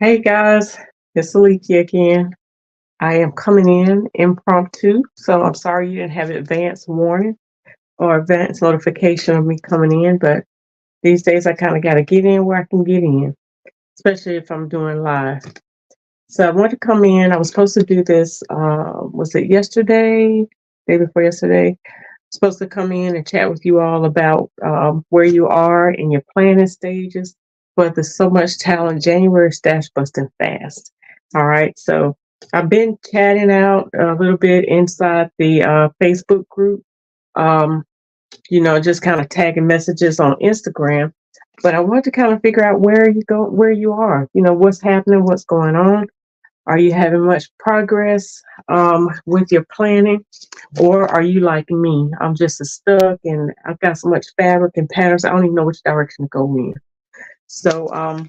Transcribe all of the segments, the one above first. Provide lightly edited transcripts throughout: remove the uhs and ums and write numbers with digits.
Hey guys, it's Aliki again. I am coming in impromptu, so I'm sorry you didn't have advance warning or advance notification of me coming in, but these days I kind of got to get in where I can get in, especially if I'm doing live. So I want to come in. I was supposed to do this, was it yesterday, day before yesterday? Supposed to come in and chat with you all about where you are in your planning stages for the So Much Talent January Stash Busting Fast. All right, so I've been chatting out a little bit inside the Facebook group, um, just kind of tagging messages on Instagram. But I wanted to kind of figure out where you are, what's happening, what's going on. Are you having much progress with your planning? Or are you like me? I'm just as stuck and I've got so much fabric and patterns, I don't even know which direction to go in. So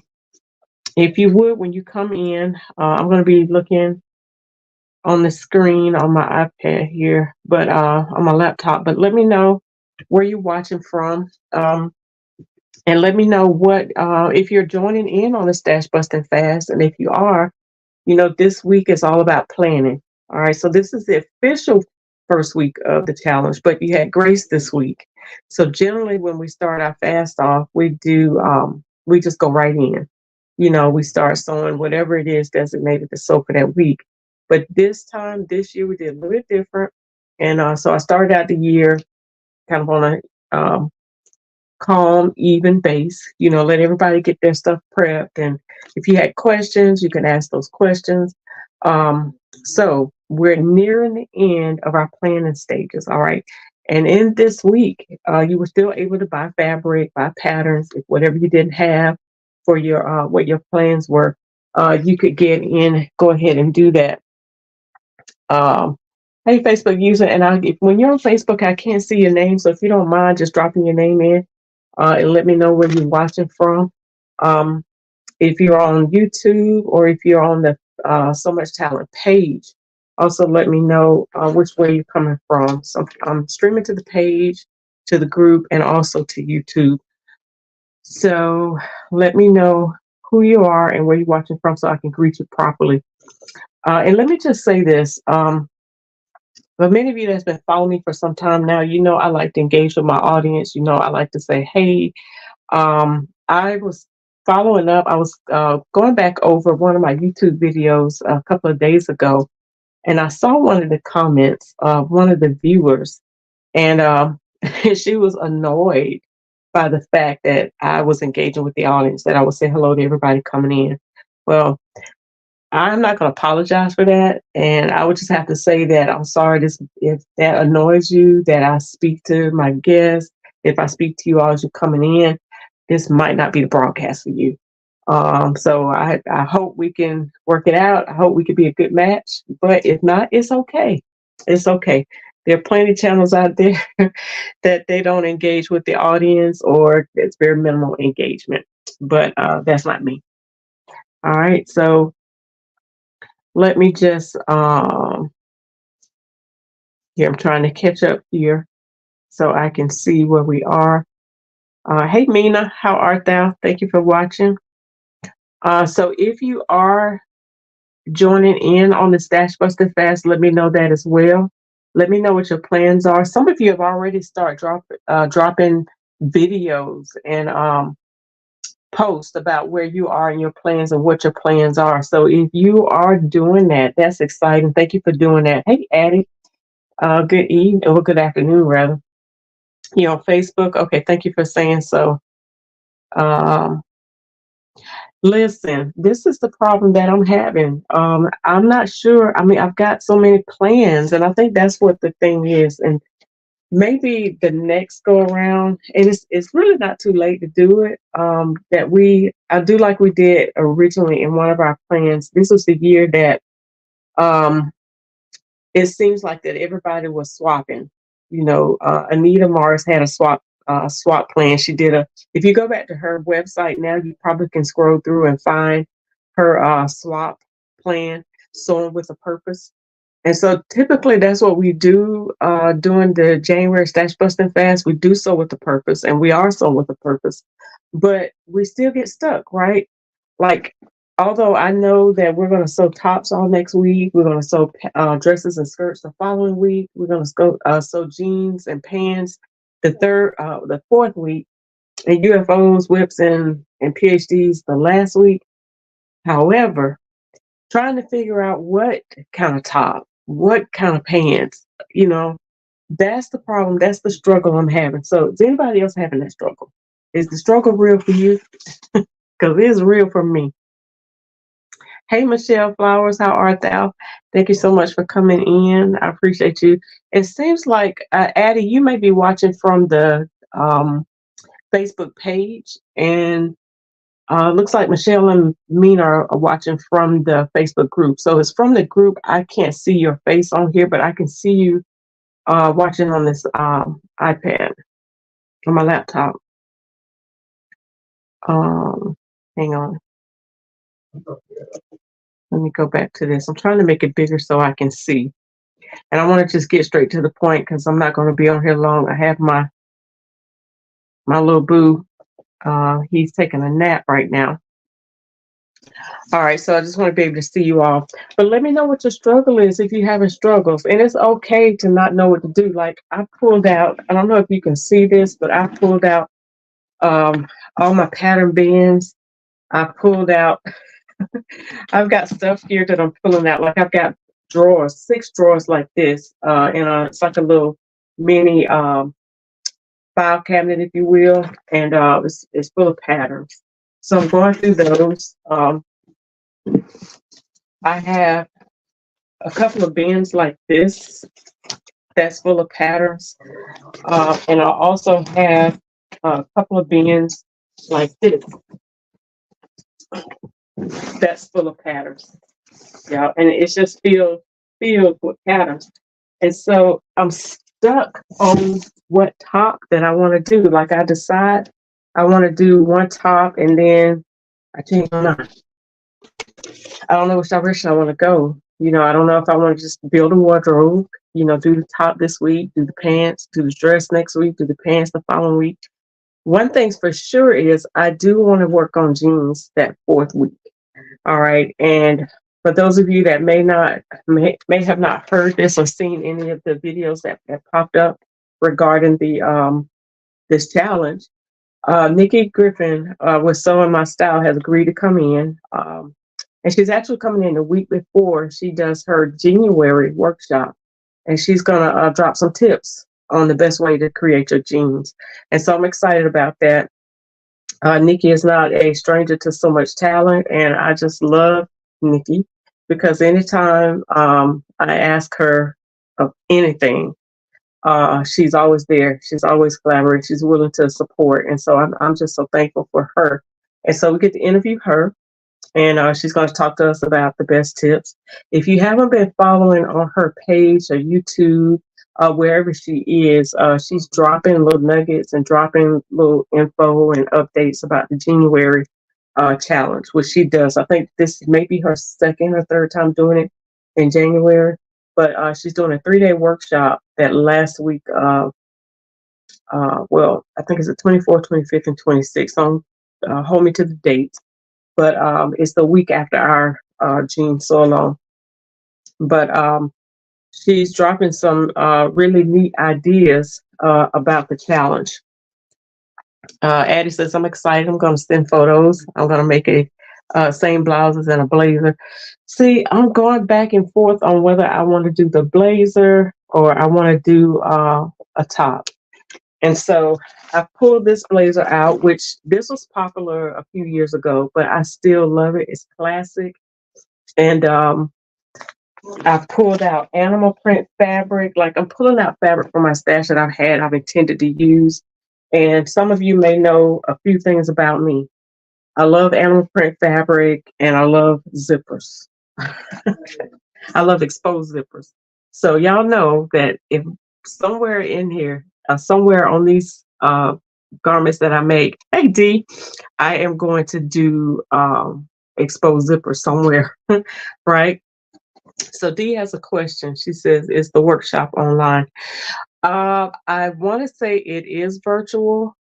if you would, when you come in, I'm going to be looking on the screen on my iPad here, but on my laptop. But let me know where you're watching from. And let me know what if you're joining in on the Stash Busting Fast. And if you are, this week is all about planning. All right. So this is the official first week of the challenge, but you had grace this week. So generally when we start our fast off, we just go right in. We start sewing whatever it is designated to sew for that week. But this year, we did a little bit different. And so I started out the year kind of on a calm, even base, let everybody get their stuff prepped. And if you had questions, you can ask those questions. So we're nearing the end of our planning stages. All right. And in this week, you were still able to buy fabric, buy patterns, if whatever you didn't have for your what your plans were, you could go ahead and do that. Hey, Facebook user, and when you're on Facebook, I can't see your name. So if you don't mind just dropping your name in, and let me know where you're watching from. Um, if you're on YouTube or if you're on the So Much Talent page, also let me know which way you're coming from. So I'm streaming to the page, to the group, and also to YouTube. So let me know who you are and where you're watching from so I can greet you properly. And let me just say this. But many of you that's been following me for some time now, I like to engage with my audience. I like to say, hey, I was following up. I was going back over one of my YouTube videos a couple of days ago, and I saw one of the comments of one of the viewers, and she was annoyed by the fact that I was engaging with the audience, that I would say hello to everybody coming in. Well, I'm not going to apologize for that. And I would just have to say that I'm sorry if that annoys you, that I speak to my guests, if I speak to you all as you're coming in, this might not be the broadcast for you. So I hope we can work it out. I hope we can be a good match. But if not, it's okay. It's okay. There are plenty of channels out there that they don't engage with the audience, or it's very minimal engagement. But that's not me. All right. So let me just here, I'm trying to catch up here so I can see where we are. Hey Mina, how art thou? Thank you for watching. So if you are joining in on the Stash Buster Fast, let me know that as well. Let me know what your plans are. Some of you have already started dropping videos and posts about where you are in your plans and what your plans are. So if you are doing that, that's exciting. Thank you for doing that. Hey Addie, good evening or good afternoon rather. You on Facebook? Okay, thank you for saying so. Um, Listen, this is the problem that I'm having. I'm not sure. I mean, I've got so many plans, and I think that's what the thing is. And maybe the next go around, and it's really not too late to do it. I do like we did originally in one of our plans. This was the year that um, it seems like that everybody was swapping. Anita Mars had a swap plan. She did if you go back to her website now, you probably can scroll through and find her swap plan, Sewing with a Purpose. And so typically that's what we do during the January Stash Busting Fast. We do sew with a purpose, and we are sewing with a purpose, but we still get stuck, right? Like although I know that we're going to sew tops all next week, we're going to sew dresses and skirts the following week. We're going to sew jeans and pants the fourth week, and UFOs, whips, and PhDs the last week. However, trying to figure out what kind of top, what kind of pants, that's the problem. That's the struggle I'm having. So, is anybody else having that struggle? Is the struggle real for you? Because it's real for me. Hey, Michelle Flowers, how art thou? Thank you so much for coming in. I appreciate you. It seems like, Addie, you may be watching from the Facebook page, and looks like Michelle and Mina are watching from the Facebook group. So it's from the group. I can't see your face on here, but I can see you watching on this iPad on my laptop. Hang on. Let me go back to this. I'm trying to make it bigger so I can see. And I want to just get straight to the point because I'm not going to be on here long. I have my little boo. He's taking a nap right now. All right, so I just want to be able to see you all. But let me know what your struggle is if you're having struggles. And it's okay to not know what to do. Like I pulled out, I don't know if you can see this, but I pulled out all my pattern bins. I pulled out, I've got stuff here that I'm pulling out. Like I've got drawers, 6 drawers like this. And it's like a little mini file cabinet, if you will. And it's full of patterns. So I'm going through those. I have a couple of bins like this that's full of patterns. And I also have a couple of bins like this that's full of patterns. Yeah, and it's just filled with patterns. And so I'm stuck on what top that I want to do. Like I decide I want to do one top and then I change my mind. I don't know which direction I want to go. I don't know if I want to just build a wardrobe, do the top this week, do the pants, do the dress next week, do the pants the following week. One thing's for sure is I do want to work on jeans that 4th week. All right. And for those of you that may have not heard this or seen any of the videos that popped up regarding this challenge, Nikki Griffin with Sewing My Style has agreed to come in. And she's actually coming in the week before she does her January workshop. And she's going to drop some tips on the best way to create your jeans. And so I'm excited about that. Nikki is not a stranger to so much talent. And I just love Nikki because anytime I ask her of anything, she's always there. She's always collaborating. She's willing to support. And so I'm just so thankful for her. And so we get to interview her. And she's going to talk to us about the best tips. If you haven't been following on her page or YouTube, wherever she is, she's dropping little nuggets and dropping little info and updates about the January challenge, which she does. I think this may be her 2nd or 3rd time doing it in January. But she's doing a 3-day workshop that last week. I think it's the 24th, 25th, and 26th. So hold me to the dates. But it's the week after our Jean Solo. But she's dropping some really neat ideas about the challenge. Addie says, I'm excited. I'm going to send photos. I'm going to make same blouses and a blazer. See, I'm going back and forth on whether I want to do the blazer or I want to do a top. And so I pulled this blazer out, which this was popular a few years ago, but I still love it. It's classic. And I pulled out animal print fabric. Like I'm pulling out fabric from my stash that I've intended to use. And some of you may know a few things about me. I love animal print fabric and I love zippers. I love exposed zippers. So y'all know that if somewhere in here, somewhere on these garments that I make, hey D, I am going to do exposed zippers somewhere, right? So D has a question. She says, is the workshop online? I want to say it is virtual.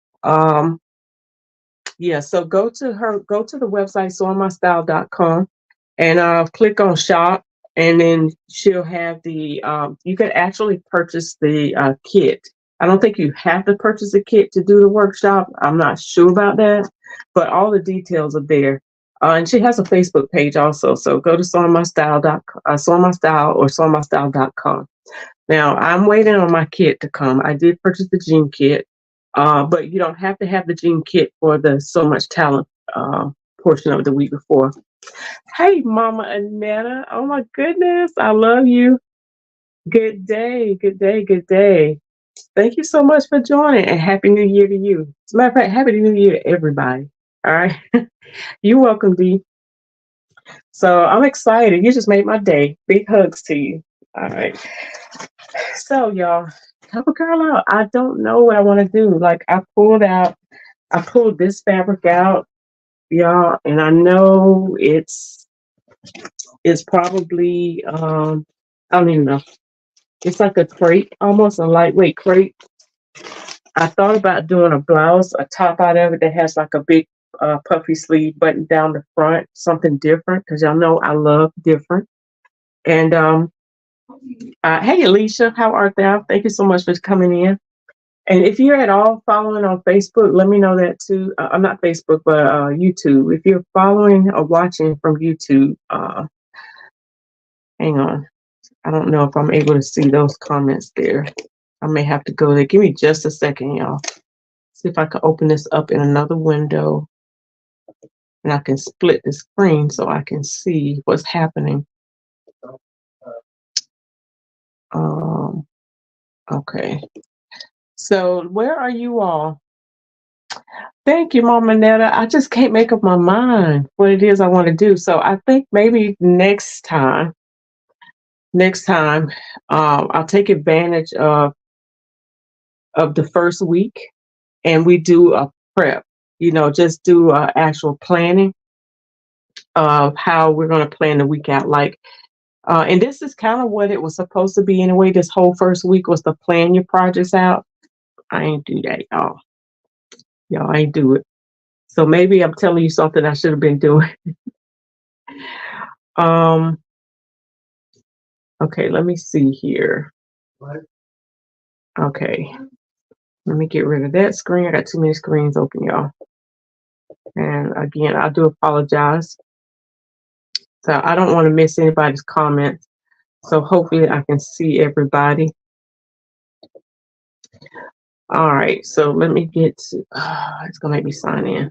Yeah, so go to the website sewingmystyle.com and click on shop, and then she'll have the you can actually purchase the kit. I don't think you have to purchase a kit to do the workshop. I'm not sure about that, but all the details are there. And she has a Facebook page also. So go to sewingmystyle or sewingmystyle.com. Now, I'm waiting on my kit to come. I did purchase the jean kit, but you don't have to have the jean kit for the So Much Talent portion of the week before. Hey, Mama Annetta. Oh, my goodness. I love you. Good day. Good day. Good day. Thank you so much for joining, and Happy New Year to you. As a matter of fact, Happy New Year to everybody. All right. You're welcome, Dee. So I'm excited. You just made my day. Big hugs to you. All right. So, y'all, help a girl out. I don't know what I want to do. Like, I pulled this fabric out, y'all, and I know it's probably, I don't even know. It's like a crepe, almost a lightweight crepe. I thought about doing a blouse, a top out of it that has like a big puffy sleeve button down the front, something different, because y'all know I love different. And hey, Alicia, how art thou? Thank you so much for coming in. And if you're at all following on Facebook, let me know that too. I'm not Facebook, but YouTube. If you're following or watching from YouTube, hang on. I don't know if I'm able to see those comments there. I may have to go there. Give me just a second, y'all. See if I can open this up in another window, and I can split the screen so I can see what's happening. Okay. So where are you all? Thank you, Mama Netta. I just can't make up my mind what it is I want to do. So I think maybe next time, I'll take advantage of the first week, and we do a prep. Just do actual planning of how we're going to plan the week out. Like, and this is kind of what it was supposed to be anyway. This whole first week was to plan your projects out. I ain't do that, y'all. Y'all ain't do it. So maybe I'm telling you something I should have been doing. Okay, let me see here. Okay, let me get rid of that screen. I got too many screens open, y'all. And again, I do apologize. So I don't want to miss anybody's comments. So hopefully I can see everybody. All right, so let me get to, it's gonna make me sign in.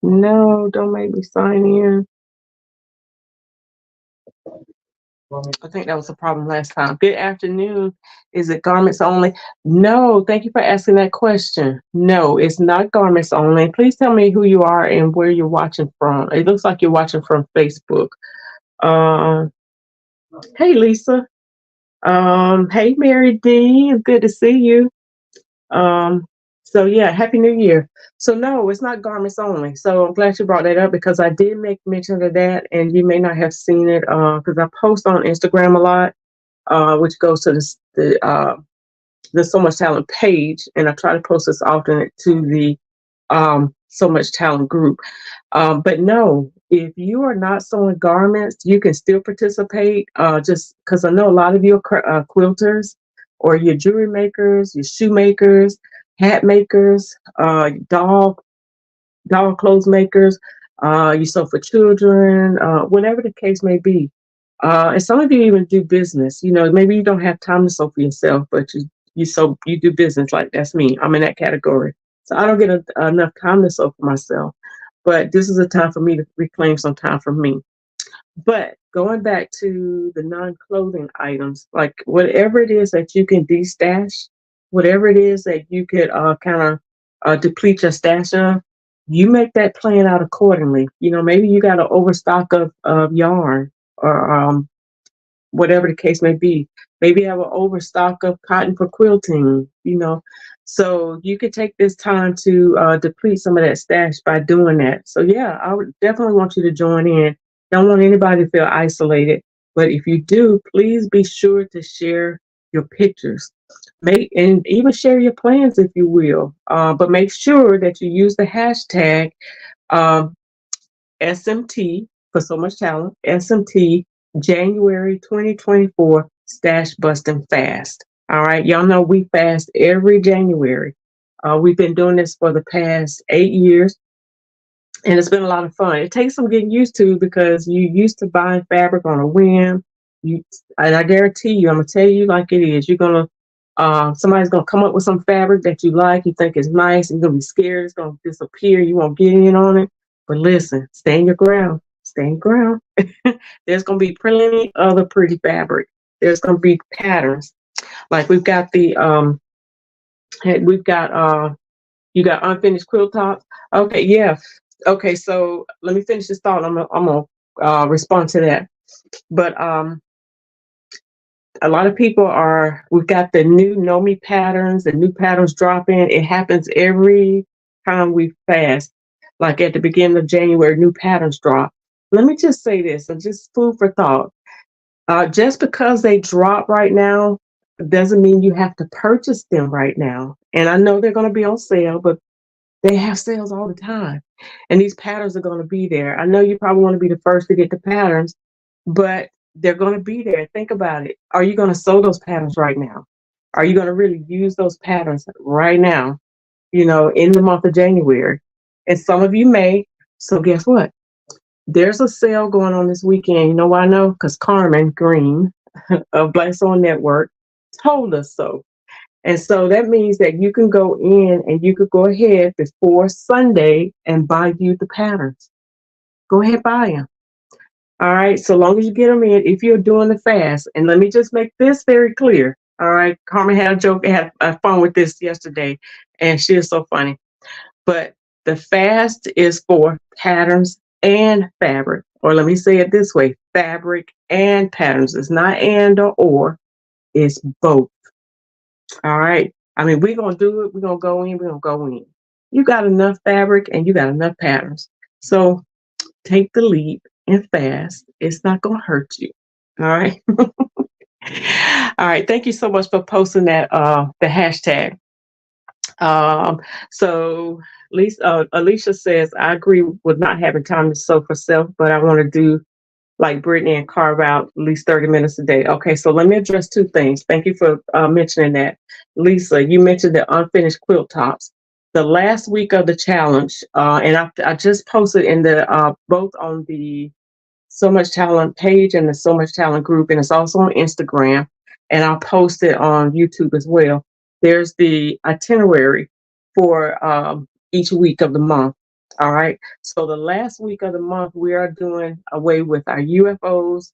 No, don't make me sign in. I think that was the problem last time. Good afternoon. Is it garments only? No, thank you for asking that question. No, it's not garments only. Please tell me who you are and where you're watching from. It looks like you're watching from Facebook. Hey, Lisa. Hey, Mary D. It's good to see you. So yeah, Happy New Year. So no, it's not garments only. So I'm glad you brought that up because I did make mention of that, and you may not have seen it because I post on Instagram a lot, which goes to the So Much Talent page, and I try to post this often to the So Much Talent group. But no, if you are not sewing garments, you can still participate. Just because I know a lot of you are quilters, or your jewelry makers, your shoe makers, hat makers, doll clothes makers. You sew for children, whatever the case may be. And some of you even do business. Maybe you don't have time to sew for yourself, but you do business. Like that's me. I'm in that category. So I don't get enough time to sew for myself. But this is a time for me to reclaim some time for me. But going back to the non-clothing items, like whatever it is that you can de-stash, whatever it is that you could kind of deplete your stash of, you make that plan out accordingly. Maybe you got an overstock of yarn or whatever the case may be. Maybe you have an overstock of cotton for quilting, So you could take this time to deplete some of that stash by doing that. So yeah, I would definitely want you to join in. Don't want anybody to feel isolated. But if you do, please be sure to share your pictures. Make and even share your plans if you will. But make sure that you use the hashtag um, SMT for so much talent. SMT January 2024 Stash Busting Fast. All right, y'all know we fast every January. We've been doing this for the past 8 years, and it's been a lot of fun. It takes some getting used to because you used to buying fabric on a whim. You and I guarantee you, I'm gonna tell you like it is. You're gonna somebody's gonna come up with some fabric that you like, you think is nice, and you're gonna be scared it's gonna disappear. You won't get in on it. But listen, stand your ground. Stand your ground. There's gonna be plenty other pretty fabric. There's gonna be patterns. Like we've got you got unfinished quilt tops. Okay, yeah. Okay, so let me finish this thought. I'm gonna respond to that. But a lot of people are. We've got the new Know Me patterns. The new patterns drop in. It happens every time we fast. Like at the beginning of January, new patterns drop. Let me just say this, and just food for thought. Just because they drop right now doesn't mean you have to purchase them right now. And I know they're going to be on sale, but they have sales all the time. And these patterns are going to be there. I know you probably want to be the first to get the patterns, but they're going to be there. Think about it. Are you going to sew those patterns right now? Are you going to really use those patterns right now, in the month of January? And some of you may. So guess what? There's a sale going on this weekend. You know why I know? Because Carmen Green of Black Sewing Network told us so. And so that means that you can go in and you could go ahead before Sunday and buy you the patterns. Go ahead, buy them. All right. So long as you get them in, if you're doing the fast, and let me just make this very clear. All right. Carmen had a joke, had fun with this yesterday, and she is so funny. But the fast is for patterns and fabric. Or let me say it this way, fabric and patterns. It's not and or, it's both. All right. I mean, we're going to do it. We're going to go in. We're going to go in. You got enough fabric and you got enough patterns. So take the leap and fast. It's not going to hurt you. All right. All right. Thank you so much for posting that, the hashtag. So Alicia says, I agree with not having time to sew for self, but I want to do like Brittany and carve out at least 30 minutes a day. Okay, so let me address two things. Thank you for mentioning that. Lisa, you mentioned the unfinished quilt tops. The last week of the challenge, and I just posted in the both on the So Much Talent page and the So Much Talent group, and it's also on Instagram, and I'll post it on YouTube as well. There's the itinerary for each week of the month. All right. So the last week of the month, we are doing away with our UFOs,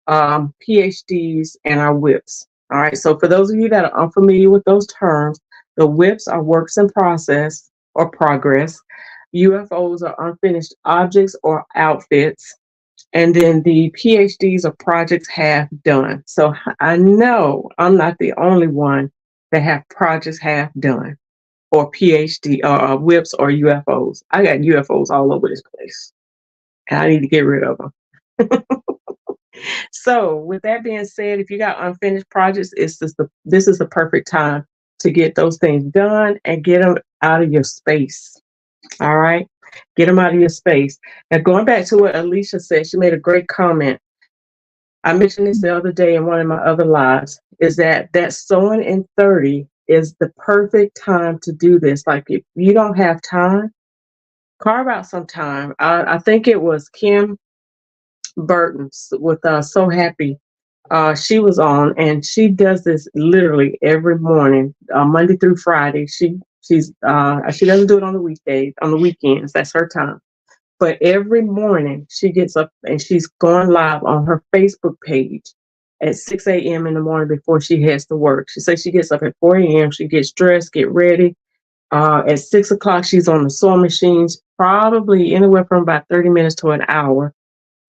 PhDs, and our whips. All right. So for those of you that are unfamiliar with those terms, the whips are works in process or progress. UFOs are unfinished objects or outfits. And then the PhDs are projects half done. So I know I'm not the only one that have projects half done or PhD or whips or UFOs. I got UFOs all over this place, and I need to get rid of them. So with that being said, if you got unfinished projects, this is the perfect time to get those things done and get them out of your space. All right. Get them out of your space. Now, going back to what Alicia said, she made a great comment. I mentioned this the other day in one of my other lives, is that sewing in 30 is the perfect time to do this. Like if you don't have time, carve out some time. I think it was Kim Burton with So Happy. She was on, and she does this literally every morning, Monday through Friday. She doesn't do it on the weekdays, on the weekends. That's her time. But every morning she gets up and she's going live on her Facebook page at 6 a.m. in the morning before she heads to work. She says she gets up at 4 a.m. She gets dressed, get ready. At 6 o'clock, she's on the sewing machines, probably anywhere from about 30 minutes to an hour.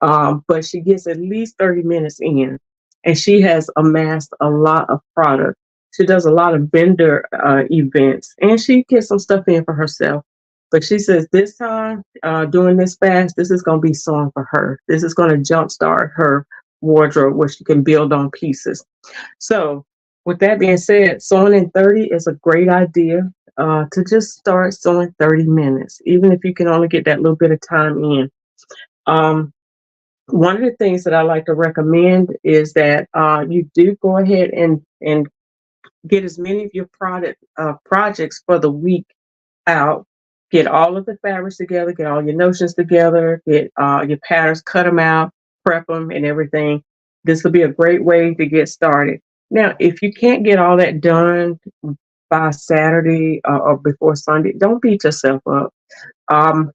But she gets at least 30 minutes in, and she has amassed a lot of product. She does a lot of vendor events, and she gets some stuff in for herself. But she says this time, doing this fast, this is going to be sewing for her. This is going to jumpstart her wardrobe where she can build on pieces. So with that being said, sewing in 30 is a great idea to just start sewing 30 minutes, even if you can only get that little bit of time in. Um, One of the things that I like to recommend is that you do go ahead and get as many of your projects for the week out. Get all of the fabrics together, get all your notions together, get your patterns, cut them out, prep them, and everything. This will be a great way to get started. Now, if you can't get all that done by Saturday or before Sunday, don't beat yourself up. Um,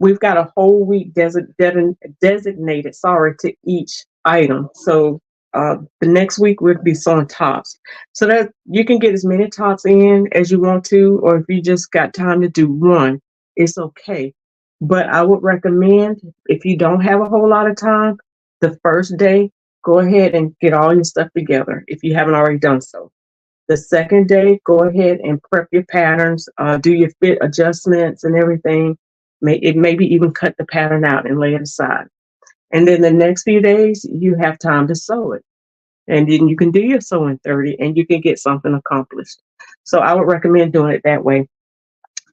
we've got a whole week designated, sorry, to each item. So the next week we'll be sewing tops, so that you can get as many tops in as you want to, or if you just got time to do one, it's okay. But I would recommend, if you don't have a whole lot of time, the first day, go ahead and get all your stuff together if you haven't already done so. The second day, go ahead and prep your patterns, do your fit adjustments and everything. Maybe even cut the pattern out and lay it aside. And then the next few days, you have time to sew it. And then you can do your sewing 30 and you can get something accomplished. So I would recommend doing it that way.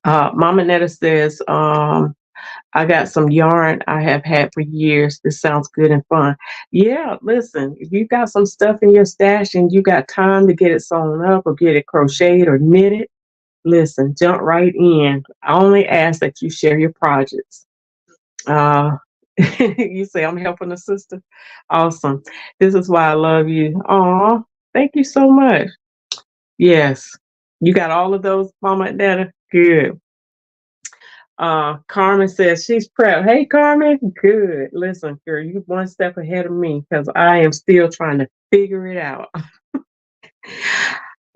Mama Netta says, I got some yarn I have had for years. This sounds good and fun. Yeah, listen, if you got some stuff in your stash and you got time to get it sewn up or get it crocheted or knitted, listen, jump right in. I only ask that you share your projects. Uh, you say I'm helping a sister. Awesome. This is why I love you. Aw, thank you so much. Yes. You got all of those, Mama Netta? Good. Carmen says she's prepped. Hey, Carmen. Good. Listen, girl, you one step ahead of me because I am still trying to figure it out.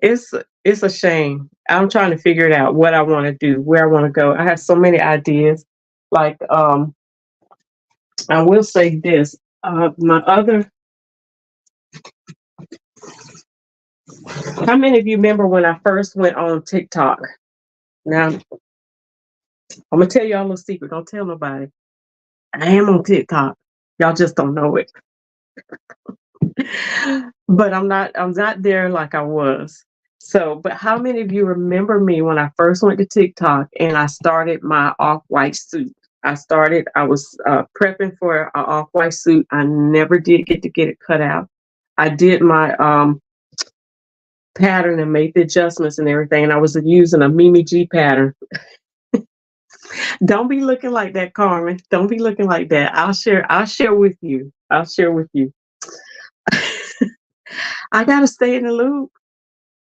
it's it's a shame. I'm trying to figure it out, what I want to do, where I want to go. I have so many ideas. Like, I will say this. My other, how many of you remember when I first went on TikTok? Now, I'm gonna tell y'all a little secret. Don't tell nobody. I am on TikTok. Y'all just don't know it. But I'm not there like I was. So, but how many of you remember me when I first went to TikTok and I started my off-white suit? I was prepping for an off-white suit. I never did get it cut out. I did my pattern and made the adjustments and everything. And I was using a Mimi G pattern. Don't be looking like that, Carmen. Don't be looking like that. I'll share with you. I'll share with you. I gotta stay in the loop.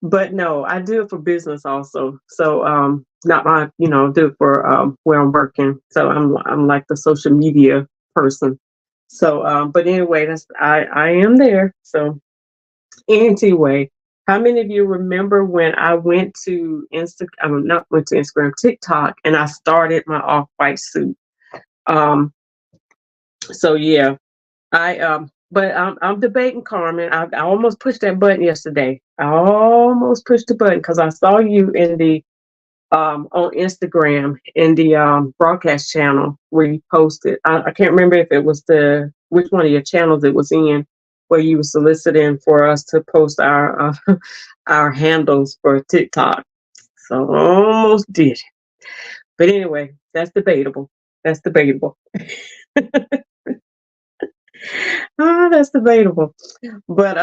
But no, I do it for business also. So not my, do it for where I'm working. So I'm like the social media person. So but anyway, I am there. So anyway, how many of you remember when I went to not went to Instagram, TikTok, and I started my off-white suit? Um so yeah, but I'm debating, Carmen. I almost pushed that button yesterday. I almost pushed the button because I saw you in the on Instagram in the broadcast channel where you posted. I can't remember if it was which one of your channels it was in, where you were soliciting for us to post our our handles for TikTok. So I almost did it. But anyway, that's debatable. That's debatable. That's debatable. But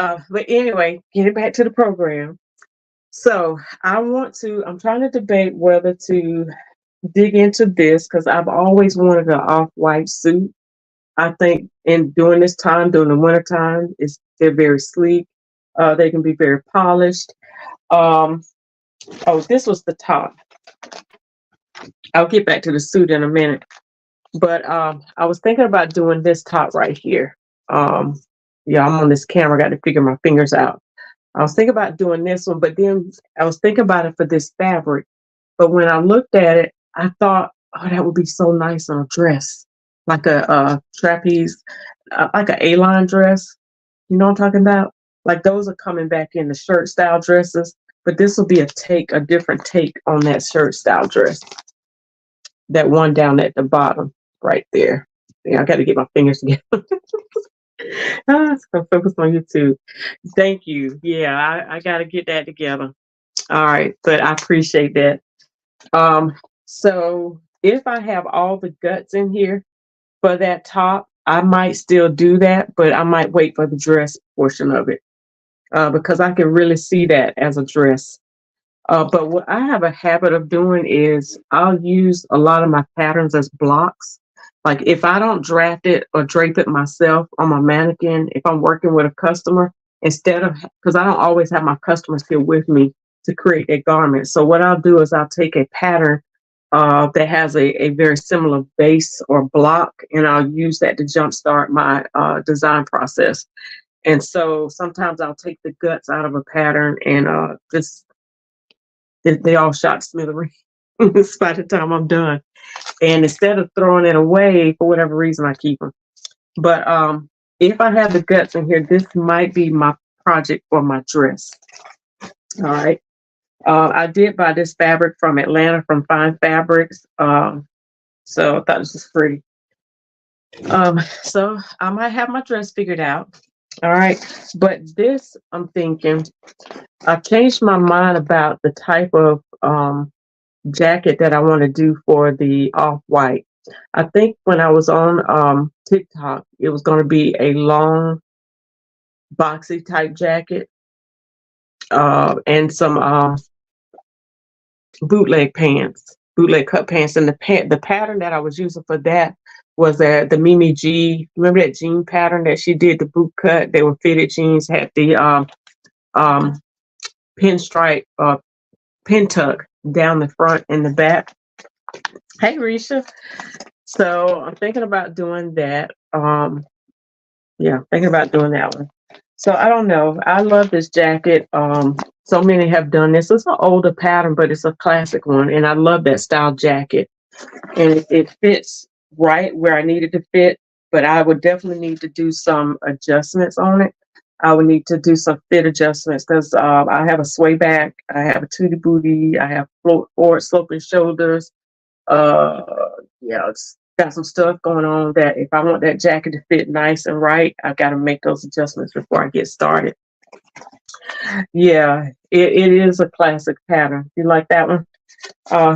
anyway, getting back to the program. So I'm trying to debate whether to dig into this because I've always wanted an off-white suit. I think during this time, during the winter time, they're very sleek. They can be very polished. Um, this was the top. I'll get back to the suit in a minute. But I was thinking about doing this top right here. Yeah, I'm on this camera, got to figure my fingers out. I was thinking about doing this one, but then I was thinking about it for this fabric. But when I looked at it, I thought, oh, that would be so nice on a dress, like a trapeze, like an A-line dress. You know what I'm talking about? Like those are coming back in the shirt style dresses, but this will be a different take on that shirt style dress. That one down at the bottom, right there. Yeah, I got to get my fingers together. So focus on YouTube. Thank you. Yeah, I got to get that together. All right, but I appreciate that. Um, so if I have all the guts in here for that top, I might still do that, but I might wait for the dress portion of it because I can really see that as a dress. But what I have a habit of doing is I'll use a lot of my patterns as blocks. Like if I don't draft it or drape it myself on my mannequin, if I'm working with a customer, instead of, because I don't always have my customers here with me to create a garment. So what I'll do is I'll take a pattern that has a very similar base or block, and I'll use that to jumpstart my design process. And so sometimes I'll take the guts out of a pattern and just they all shot smithereens by the time I'm done. And instead of throwing it away for whatever reason, I keep them. But if I have the guts in here, this might be my project for my dress. All right. I did buy this fabric from Atlanta from Fine Fabrics. So I thought this was pretty. So I might have my dress figured out. All right. But this, I'm thinking, I've changed my mind about the type of jacket that I want to do for the off-white. I think when I was on TikTok, it was going to be a long, boxy type jacket and some bootleg pants, bootleg cut pants. And the pattern that I was using for that was the Mimi G. Remember that jean pattern that she did, the boot cut? They were fitted jeans, had the pinstripe pin tuck down the front and the back. Hey, Risha. So I'm thinking about doing that. Yeah, thinking about doing that one. So I don't know. I love this jacket. So many have done this. It's an older pattern, but it's a classic one, and I love that style jacket. And it fits right where I need it to fit. But I would definitely need to do some adjustments on it. I would need to do some fit adjustments because I have a sway back, I have a tootie booty, I have forward sloping shoulders. Uh, yeah, it's got some stuff going on that if I want that jacket to fit nice and right, I got to make those adjustments before I get started. Yeah, it is a classic pattern. You like that one?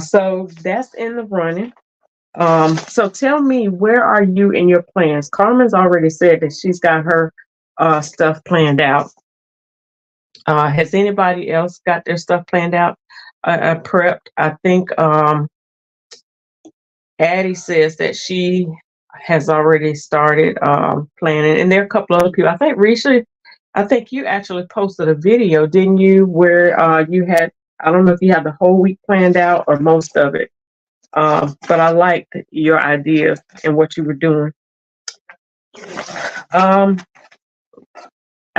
So that's in the running. So tell me, where are you in your plans? Carmen's already said that she's got her stuff planned out. Has anybody else got their stuff planned out, prepped? I think Addie says that she has already started planning, and there are a couple other people. I think Risha, I think you actually posted a video, didn't you, where you had, I don't know if you have the whole week planned out or most of it, but I liked your ideas and what you were doing.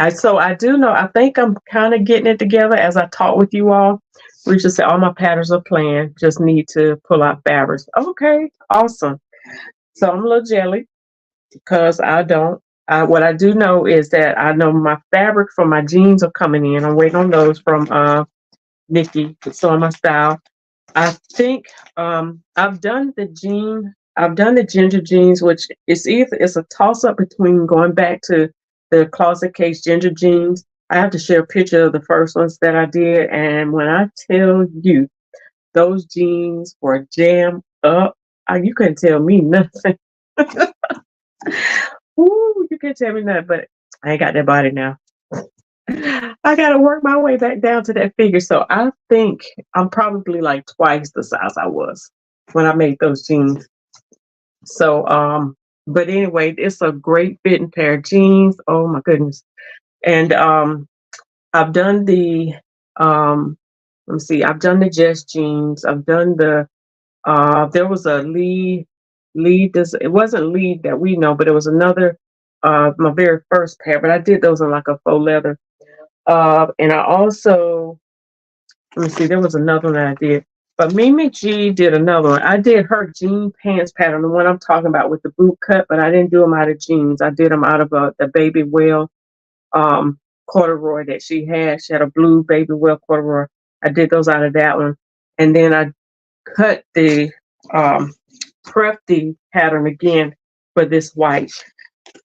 So I do know, I think I'm kind of getting it together as I talk with you all. We just said all my patterns are planned, just need to pull out fabrics. Okay, awesome. So I'm a little jelly because I don't. What I do know is that I know my fabric for my jeans are coming in. I'm waiting on those from Nikki, Sewing My Style. I think I've done the ginger jeans, which is either it's a toss up between going back to the closet case ginger jeans. I have to share a picture of the first ones that I did, and when I tell you those jeans were jammed up, you couldn't tell me nothing. Ooh, you can't tell me nothing, but I ain't got that body now. I gotta work my way back down to that figure. So I think I'm probably like twice the size I was when I made those jeans. So but anyway, it's a great fitting pair of jeans. Oh my goodness. And I've done the let me see, I've done the Just jeans. I've done the there was a lead this it wasn't lead that we know, but it was another my very first pair, but I did those in like a faux leather. And I also, let me see, there was another one that I did. But Mimi G did another one. I did her jean pants pattern, the one I'm talking about with the boot cut, but I didn't do them out of jeans. I did them out of the baby whale corduroy that she had. She had a blue baby whale corduroy. I did those out of that one. And then I cut the prep the pattern again for this white.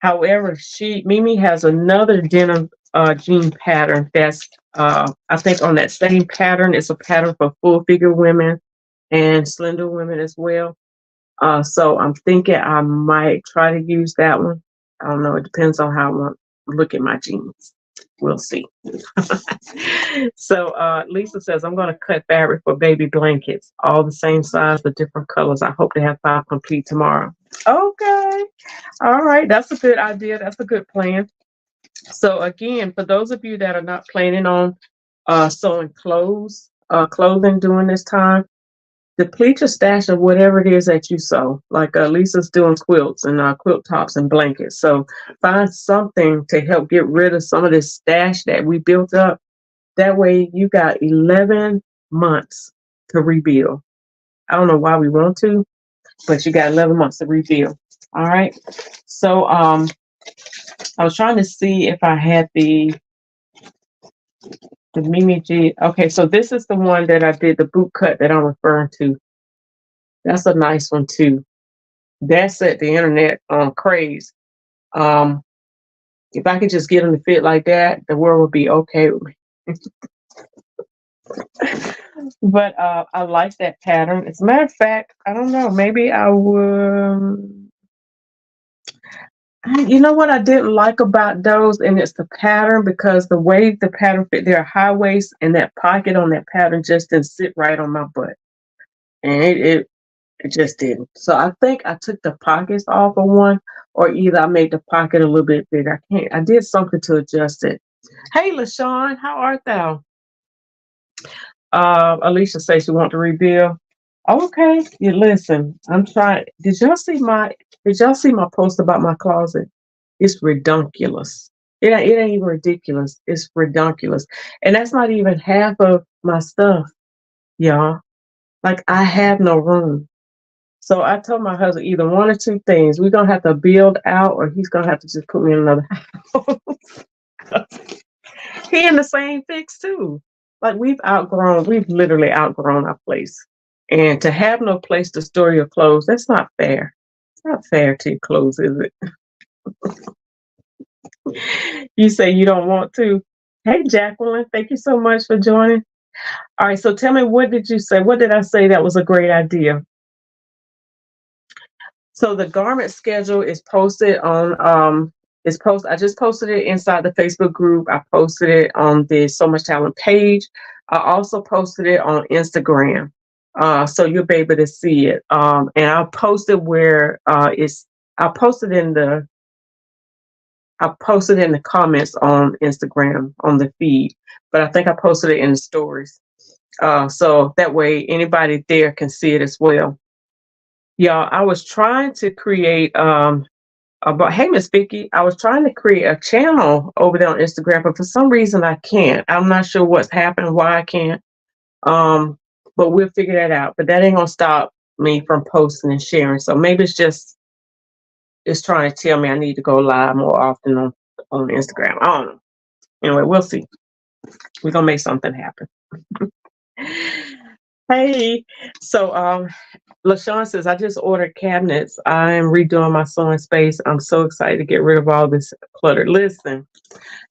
However, Mimi has another denim jean pattern that's I think on that same pattern. It's a pattern for full figure women and slender women as well. So I'm thinking I might try to use that one. I don't know. It depends on how I want to look at my jeans. We'll see. So Lisa says, I'm going to cut fabric for baby blankets, all the same size, but different colors. I hope to have 5 complete tomorrow. Okay. All right. That's a good idea. That's a good plan. So again, for those of you that are not planning on sewing clothing during this time, deplete your stash of whatever it is that you sew. Like Lisa's doing quilts and quilt tops and blankets. So find something to help get rid of some of this stash that we built up. That way you got 11 months to rebuild. I don't know why we want to, but you got 11 months to rebuild. All right. So I was trying to see if I had the Mimi G. Okay, so this is the one that I did the boot cut that I'm referring to. That's a nice one too. That set the internet on craze. If I could just get them to fit like that, the world would be okay with me. But I like that pattern. As a matter of fact, I don't know. Maybe I would. You know what I didn't like about those, and it's the pattern, because the way the pattern fit, they're high waist, and that pocket on that pattern just didn't sit right on my butt, and it just didn't. So I think I took the pockets off of one, or either I made the pocket a little bit bigger. I did something to adjust it. Hey, LaShawn, how art thou? Alicia says she want to rebuild. Okay, you listen. I'm trying. Did y'all see my post about my closet? It's redunculous. It ain't even ridiculous. It's redunculous. And that's not even half of my stuff, y'all. Like, I have no room. So I told my husband either one or two things. We're gonna have to build out, or he's gonna have to just put me in another house. He in the same fix too. Like, we've literally outgrown our place. And to have no place to store your clothes, that's not fair. It's not fair to your clothes, is it? You say you don't want to. Hey, Jacqueline, thank you so much for joining. All right, so tell me, what did you say? What did I say that was a great idea? So the garment schedule is posted on I just posted it inside the Facebook group. I posted it on the So Much Talent page. I also posted it on Instagram. So you'll be able to see it. And I'll post it where I'll post it in the comments on Instagram on the feed, but I think I posted it in the stories. So that way anybody there can see it as well. Y'all, I was trying to create hey, Miss Vicky, I was trying to create a channel over there on Instagram, but for some reason I can't. I'm not sure what's happened, why I can't. But we'll figure that out. But that ain't gonna stop me from posting and sharing. So maybe it's trying to tell me I need to go live more often on Instagram. I don't know. Anyway, we'll see. We're gonna make something happen. Hey, so LaShawn says, I just ordered cabinets. I am redoing my sewing space. I'm so excited to get rid of all this clutter. Listen,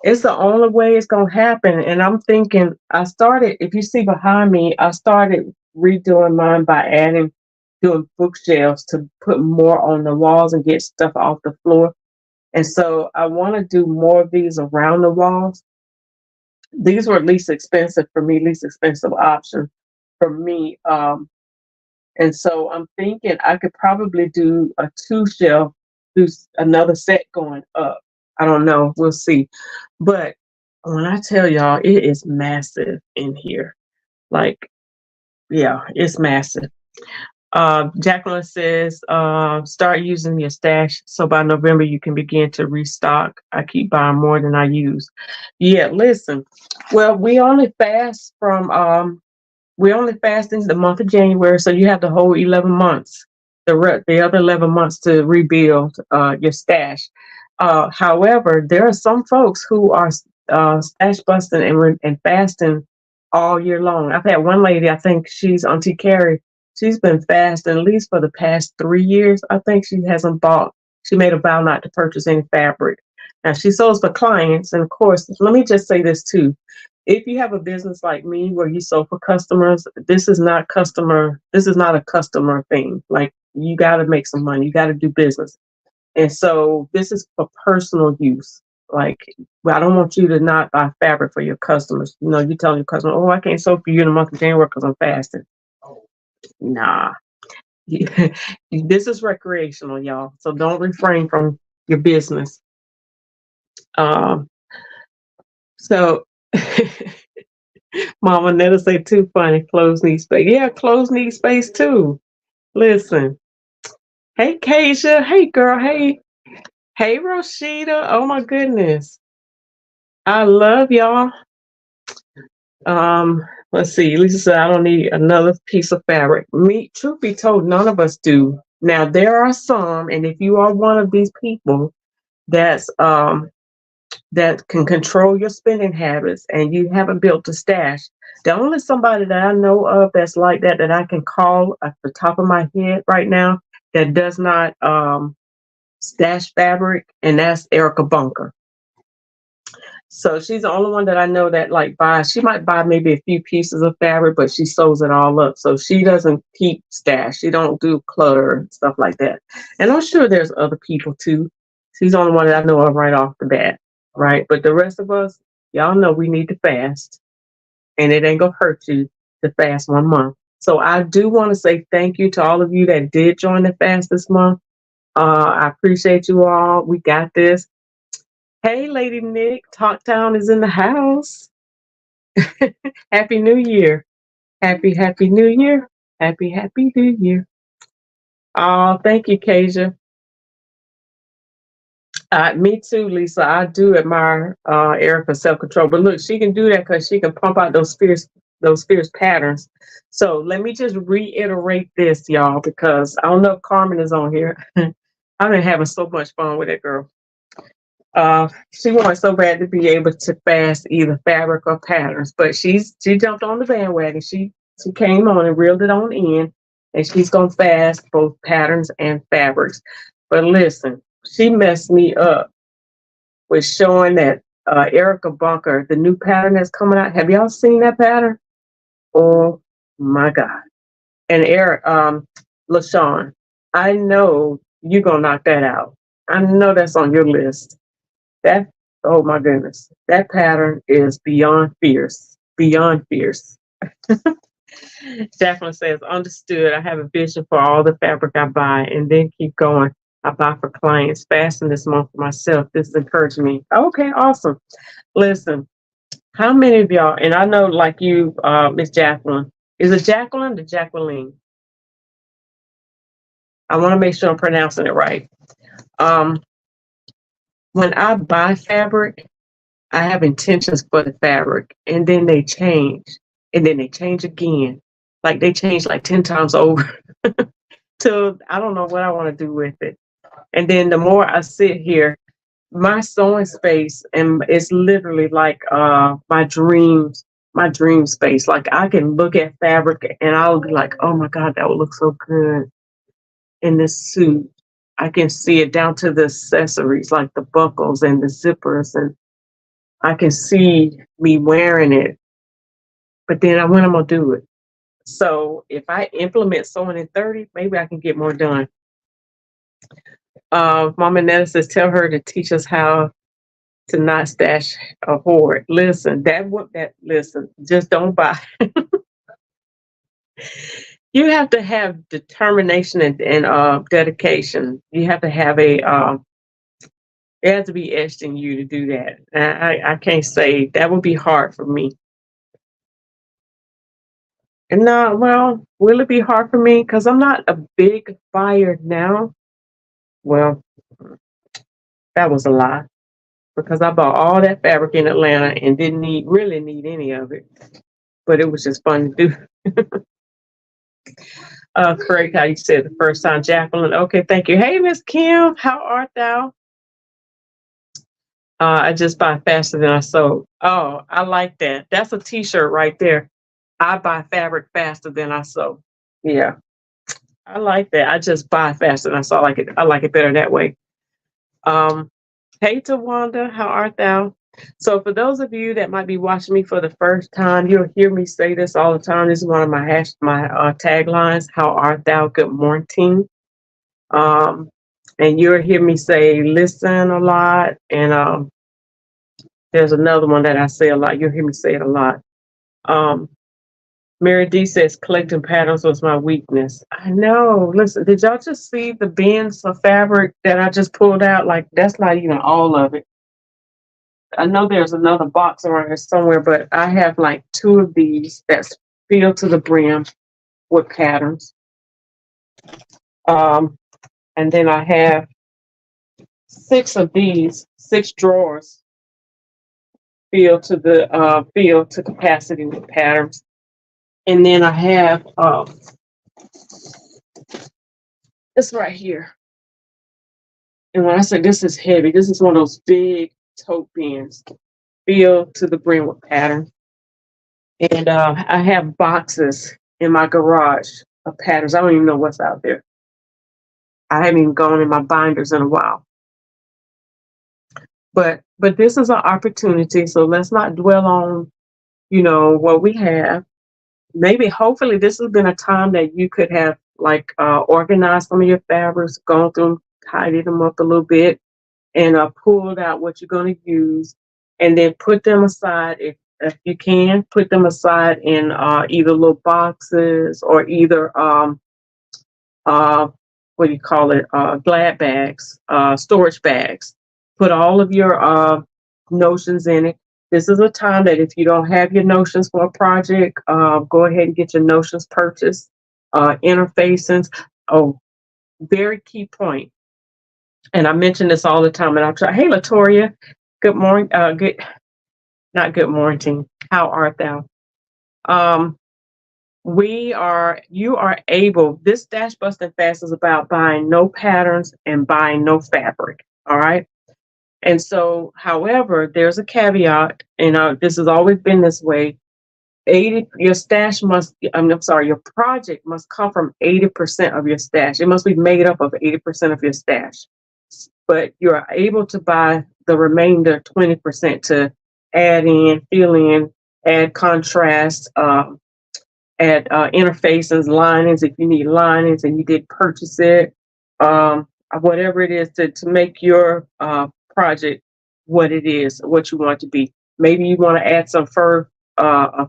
it's the only way it's going to happen. And I'm thinking, if you see behind me, I started redoing mine by doing bookshelves to put more on the walls and get stuff off the floor. And so I want to do more of these around the walls. These were least expensive option for me. And so I'm thinking I could probably do a 2-shelf, do another set going up. I don't know. We'll see. But when I tell y'all, it is massive in here. Like, yeah, it's massive. Jacqueline says, start using your stash so by November you can begin to restock. I keep buying more than I use. Yeah, listen. Well, we only fast in the month of January, so you have the whole 11 months, the other 11 months to rebuild your stash. However, there are some folks who are stash busting and fasting all year long. I've had one lady, I think she's Auntie Carrie. She's been fasting at least for the past 3 years. I think she She made a vow not to purchase any fabric. Now she sews for clients, and of course, let me just say this too. If you have a business like me where you sew for customers, this is not a customer thing. Like, you got to make some money, you got to do business. And so this is for personal use. Like, well, I don't want you to not buy fabric for your customers. You know, you telling your customer, oh, I can't sew for you in the month of January because I'm fasting. Nah. This is recreational, y'all. So don't refrain from your business. Um, so Mama Netta say too funny, clothes need space. Yeah, clothes need space too. Listen. Hey Keisha. Hey girl. Hey Rashida. Oh my goodness. I love y'all. Let's see. Lisa said I don't need another piece of fabric. Me, truth be told, none of us do. Now there are some, and if you are one of these people that's that can control your spending habits and you haven't built a stash, the only somebody that I know of that's like that I can call at the top of my head right now that does not stash fabric, and that's Erica Bunker. So she's the only one that I know that like buys. She might buy maybe a few pieces of fabric, but she sews it all up. So she doesn't keep stash. She don't do clutter and stuff like that. And I'm sure there's other people too. She's the only one that I know of right off the bat, right? But the rest of us, y'all know we need to fast, and it ain't gonna hurt you to fast 1 month. So I do want to say thank you to all of you that did join the fast this month. I appreciate you all. We got this. Hey, Lady Nick, Talktown is in the house. Happy New Year. Happy New Year. Happy New Year. Oh, thank you, Kasia. Me too, Lisa. I do admire Erica's self-control. But look, she can do that because she can pump out those fierce patterns. So let me just reiterate this, y'all, because I don't know if Carmen is on here. I've been having so much fun with that girl. She wanted so bad to be able to fast either fabric or patterns, but she jumped on the bandwagon. She came on and reeled it on in, and she's gonna fast both patterns and fabrics. But listen, she messed me up with showing that Erica Bunker, the new pattern that's coming out. Have y'all seen that pattern? Oh my God! And Eric, LaShawn, I know you're gonna knock that out. I know that's on your list. That, oh my goodness, that pattern is beyond fierce, beyond fierce. Jacqueline says, understood. I have a vision for all the fabric I buy, and then keep going. I buy for clients, fasting this month for myself. This is encouraging me. Okay, awesome. Listen, how many of y'all, and I know like you, Miss Jacqueline, is it Jacqueline or Jacqueline? I want to make sure I'm pronouncing it right. When I buy fabric, I have intentions for the fabric, and then they change, and then they change again. Like they change like 10 times over till I don't know what I want to do with it. And then the more I sit here, my sewing space, and it's literally like my dream space. Like I can look at fabric and I'll be like, oh my God, that would look so good in this suit. I can see it down to the accessories, like the buckles and the zippers, and I can see me wearing it, but then when I'm gonna do it. So if I implement sewing in 30, maybe I can get more done. Mama Netta says, tell her to teach us how to not stash a hoard. Listen, listen, just don't buy. You have to have determination and dedication. You have to have it has to be etched in you to do that. I can't say that would be hard for me. And well, will it be hard for me? Because I'm not a big buyer now. Well, that was a lie. Because I bought all that fabric in Atlanta and didn't really need any of it. But it was just fun to do. Correct how you said the first time, Jacqueline. Okay, thank you. Hey, Miss Kim, how art thou? I just buy faster than I sold. Oh, I like that. That's a t-shirt right there. I buy fabric faster than I sew. Yeah, I like that. I just buy faster than I sew. I like it better that way. Um, hey, Tawanda, how art thou? So, for those of you that might be watching me for the first time, you'll hear me say this all the time. This is one of my taglines. How art thou? Good morning. Um, and you'll hear me say listen a lot. And there's another one that I say a lot. You'll hear me say it a lot. Um, Mary D says collecting patterns was my weakness. I know. Listen, did y'all just see the bins of fabric that I just pulled out? Like, that's not even all of it. I know there's another box around here somewhere, but I have like two of these that's filled to the brim with patterns. Um, and then I have six of these, six drawers filled to capacity with patterns. And then I have this right here. And when I say this is heavy, this is one of those big tote bins filled to the brim with patterns. And I have boxes in my garage of patterns. I don't even know what's out there. I haven't even gone in my binders in a while. But this is an opportunity, so let's not dwell on, what we have. Maybe hopefully this has been a time that you could have like organized some of your fabrics, gone through them, tidied them up a little bit, and pulled out what you're going to use, and then put them aside if you can put them aside in either little boxes or either uh, what do you call it, glad bags, storage bags. Put all of your notions in it. This is a time that if you don't have your notions for a project, go ahead and get your notions purchased. Interfacings. Oh, very key point. And I mention this all the time. And I'll try. Hey, Latoria. Good morning. Not good morning. How art thou? Um, you are able, this Stash Busting Fast is about buying no patterns and buying no fabric. All right. And so, however, there's a caveat, and this has always been this way. Your project must come from 80% of your stash. It must be made up of 80% of your stash. But you're able to buy the remainder 20% to add in, fill in, add contrast, add interfaces, linings if you need linings and you did purchase it, whatever it is to make your project what it is, what you want it to be. Maybe you want to add some sorry, I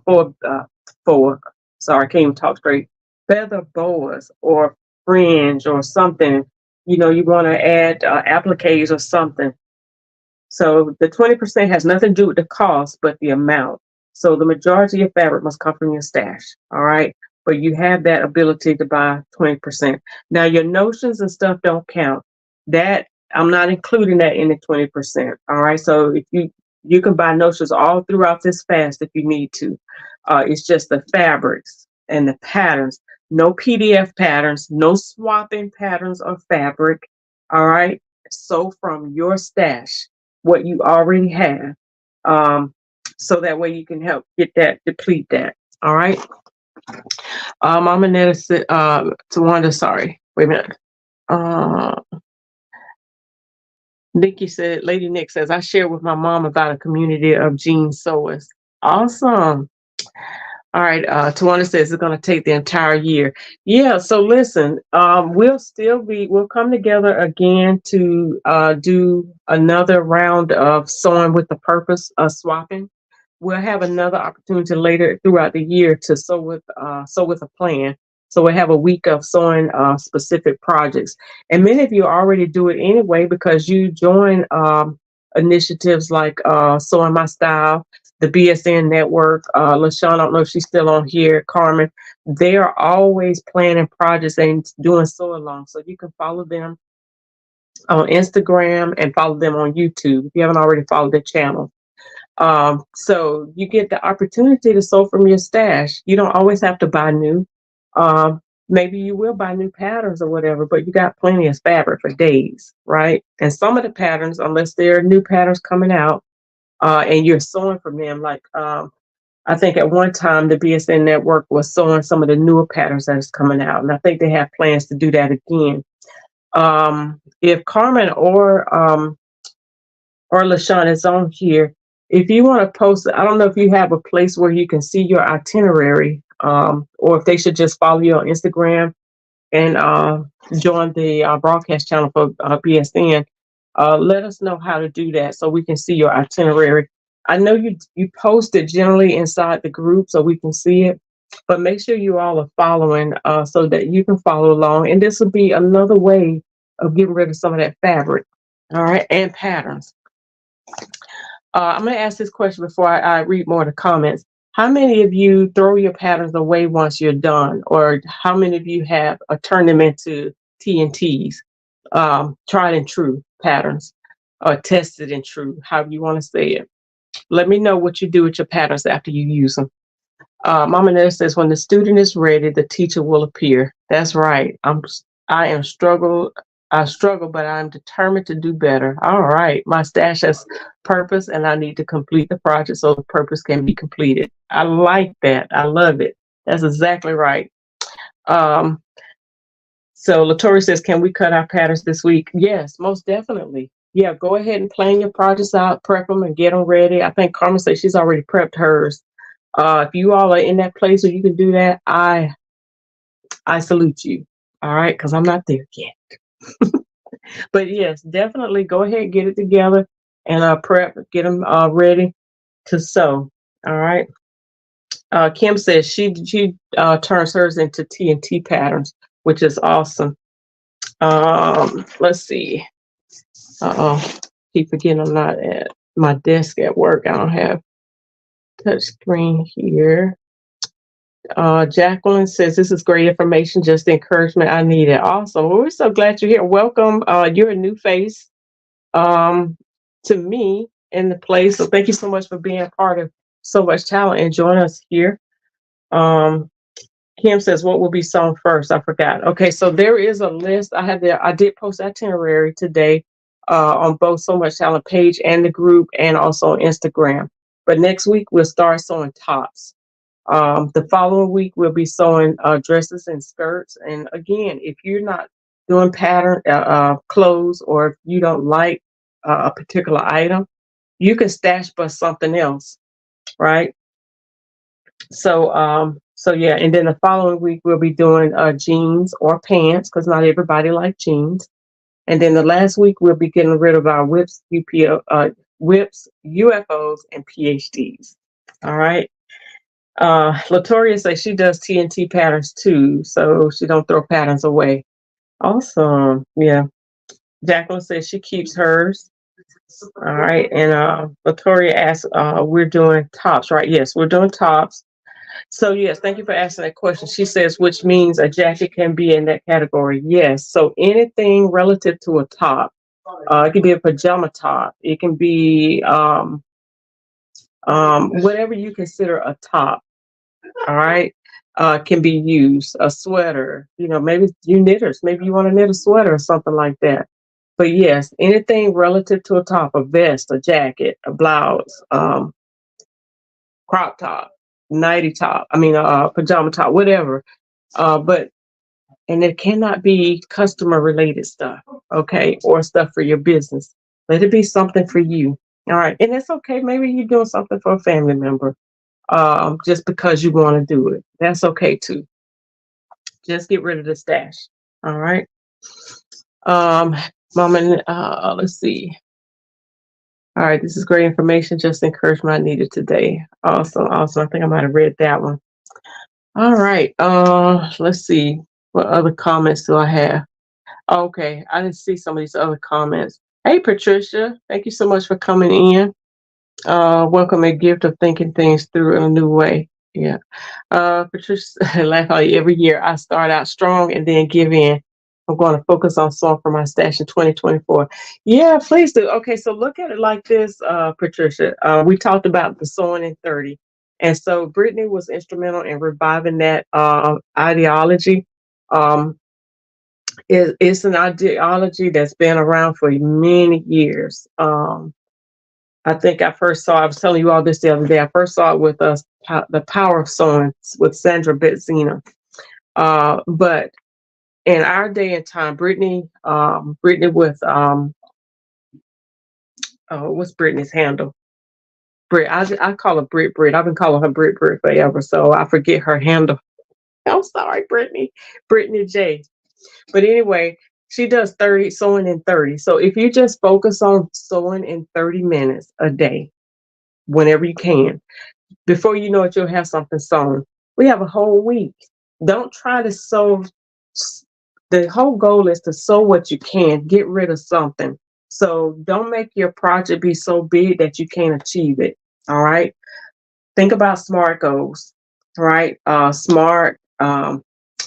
can't even talk straight, feather boas or fringe or something. You want to add appliques or something. So the 20% has nothing to do with the cost, but the amount. So the majority of your fabric must come from your stash. All right. But you have that ability to buy 20%. Now your notions and stuff don't count. That I'm not including that in the 20%. All right. So if you can buy notions all throughout this fast if you need to. It's just the fabrics and the patterns. No PDF patterns, no swapping patterns of fabric. All right. So from your stash, what you already have, so that way you can help deplete that. All right. Mama Netta said, Tawanda, sorry, wait a minute. Nikki said, Lady Nick says, I shared with my mom about a community of jean sewers. Awesome. All right, Tawana says it's going to take the entire year. Yeah, so listen, we'll come together again to do another round of sewing with the purpose of swapping. We'll have another opportunity later throughout the year to sew with a plan. So we'll have a week of sewing specific projects. And many of you already do it anyway because you join initiatives like Sewing My Style, the BSN network. LaShawn, I don't know if she's still on here, Carmen. They are always planning projects and doing sew along. So you can follow them on Instagram and follow them on YouTube if you haven't already followed their channel. So you get the opportunity to sew from your stash. You don't always have to buy new. Maybe you will buy new patterns or whatever, but you got plenty of fabric for days, right? And some of the patterns, unless there are new patterns coming out, and you're sewing from them, like I think at one time the BSN network was sewing some of the newer patterns that is coming out, and I think they have plans to do that again. If Carmen or LaShawn is on here, if you want to post, I don't know if you have a place where you can see your itinerary, or if they should just follow you on Instagram and join the broadcast channel for BSN. Let us know how to do that so we can see your itinerary. I know you post it generally inside the group so we can see it, but make sure you all are following so that you can follow along. And this will be another way of getting rid of some of that fabric, all right, and patterns. I'm going to ask this question before I read more of the comments. How many of you throw your patterns away once you're done? Or how many of you have turned them into TNTs, tried and true patterns, or tested and true, however you want to say it? Let me know what you do with your patterns after you use them. Mama Netta says, when the student is ready, the teacher will appear. That's right. I struggle, but I'm determined to do better. All right. My stash has purpose and I need to complete the project so the purpose can be completed. I like that. I love it. That's exactly right. So Latoria says, can we cut our patterns this week? Yes, most definitely. Yeah, go ahead and plan your projects out, prep them and get them ready. I think Carmen says she's already prepped hers. If you all are in that place where you can do that, I salute you. All right, because I'm not there yet. But yes, definitely go ahead, get it together, and prep, get them ready to sew. All right. Kim says she turns hers into TNT patterns, which is awesome. Let's see. Keep forgetting I'm not at my desk at work. I don't have touch screen here. Jacqueline says, this is great information, just the encouragement I needed. Awesome. Well, we're so glad you're here. Welcome. You're a new face to me in the place. So thank you so much for being a part of So Much Talent and join us here. Kim says, what will be sewn first? I forgot. Okay, so there is a list. I did post itinerary today on both So Much Talent page and the group and also on Instagram. But next week we'll start sewing tops. The following week we'll be sewing dresses and skirts. And again, if you're not doing pattern clothes, or if you don't like a particular item, you can stash bust something else, right? So yeah, and then the following week we'll be doing jeans or pants because not everybody likes jeans. And then the last week we'll be getting rid of our whips, whips, UFOs, and PhDs. All right. Latoria says she does TNT patterns too, so she don't throw patterns away. Awesome. Yeah. Jacqueline says she keeps hers. All right. And Latoria asks, we're doing tops, right? Yes, we're doing tops. So yes, thank you for asking that question. She says, which means a jacket can be in that category. Yes. So anything relative to a top, it can be a pajama top. It can be whatever you consider a top. All right. Can be used. A sweater, maybe you knitters, maybe you want to knit a sweater or something like that. But yes, anything relative to a top, a vest, a jacket, a blouse, crop top, nighty top, pajama top, whatever. And it cannot be customer related stuff, okay, or stuff for your business. Let it be something for you. All right. And it's okay. Maybe you're doing something for a family member just because you want to do it. That's okay too. Just get rid of the stash. All right. Mama, let's see. All right, this is great information. Just encouragement I needed today. Awesome. I think I might have read that one. All right. Let's see. What other comments do I have? Okay, I didn't see some of these other comments. Hey, Patricia. Thank you so much for coming in. Welcome a gift of thinking things through in a new way. Yeah. Patricia, like every year, I start out strong and then give in. I'm going to focus on sewing for my stash in 2024. Yeah, please do. Okay, so look at it like this, Patricia. We talked about the sewing in 30. And so Brittany was instrumental in reviving that ideology. It's an ideology that's been around for many years. I think I was telling you all this the other day. I first saw it with The Power of Sewing with Sandra Betzina. But in our day and time, Brittany with what's Brittany's handle? Brit. I call her Brit. I've been calling her Brit forever, so I forget her handle. I'm sorry, Brittany J. But anyway, she does 30 sewing in 30. So if you just focus on sewing in 30 minutes a day, whenever you can, before you know it, you'll have something sewn. We have a whole week. Don't try to sew. The whole goal is to sew what you can, get rid of something. So don't make your project be so big that you can't achieve it. All right. Think about SMART goals, right? Smart,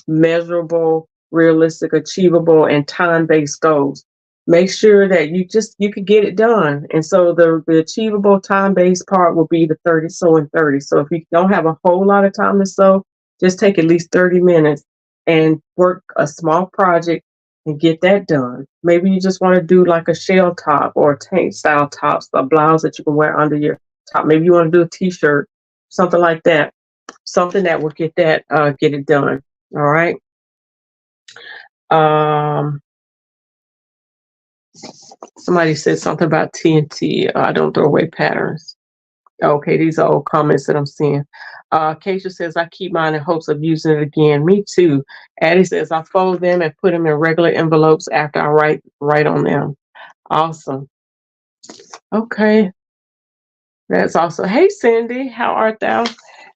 measurable, realistic, achievable, and time-based goals. Make sure that you can get it done. And so the achievable time-based part will be the 30 sew in 30. So if you don't have a whole lot of time to sew, just take at least 30 minutes and work a small project and get that done. Maybe you just want to do like a shell top or a tank style tops, a blouse that you can wear under your top. Maybe you want to do a t-shirt, something like that. Something that will get it done. All right. Somebody said something about TNT. Don't throw away patterns. Okay, these are old comments that I'm seeing. Keisha says, I keep mine in hopes of using it again. Me too. Addie says, I fold them and put them in regular envelopes after I write on them. Awesome. Okay. That's awesome. Hey, Cindy, how art thou?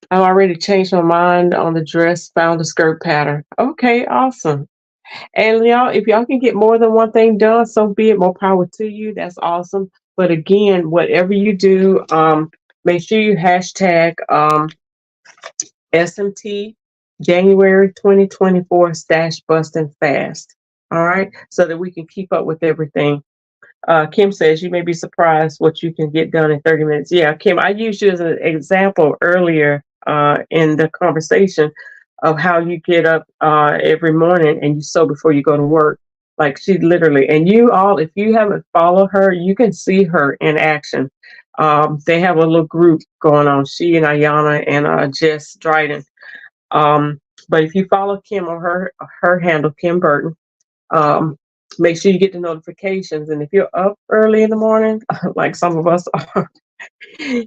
I've already changed my mind on the dress, found a skirt pattern. Okay, awesome. And y'all, if y'all can get more than one thing done, so be it. More power to you. That's awesome. But again, whatever you do, make sure you hashtag SMT January 2024 Stashbusting Fast. All right, so that we can keep up with everything. Kim says you may be surprised what you can get done in 30 minutes. Yeah, Kim, I used you as an example earlier in the conversation of how you get up every morning and you sew before you go to work. Like she literally, and you all, if you haven't followed her, you can see her in action. They have a little group going on, she and Ayana and Jess Dryden. But if you follow Kim on her handle, Kim Burton, make sure you get the notifications. And if you're up early in the morning, like some of us are,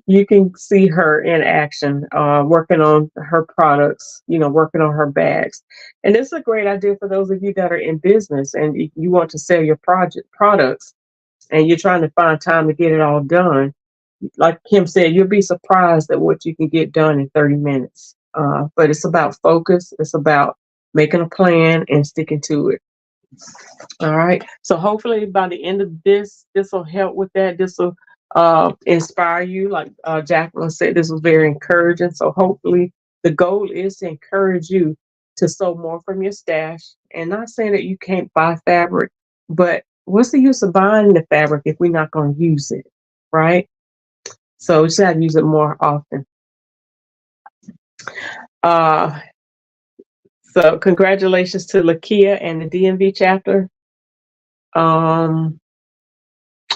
you can see her in action, working on her products, working on her bags. And this is a great idea for those of you that are in business and you want to sell your products and you're trying to find time to get it all done. Like Kim said, you'll be surprised at what you can get done in 30 minutes. But it's about focus. It's about making a plan and sticking to it. All right. So hopefully by the end of this will help with that. This will inspire you. Like Jacqueline said, this was very encouraging. So hopefully the goal is to encourage you to sew more from your stash. And not saying that you can't buy fabric, but what's the use of buying the fabric if we're not going to use it, right? So you just have to use it more often. So congratulations to Lakia and the DMV chapter.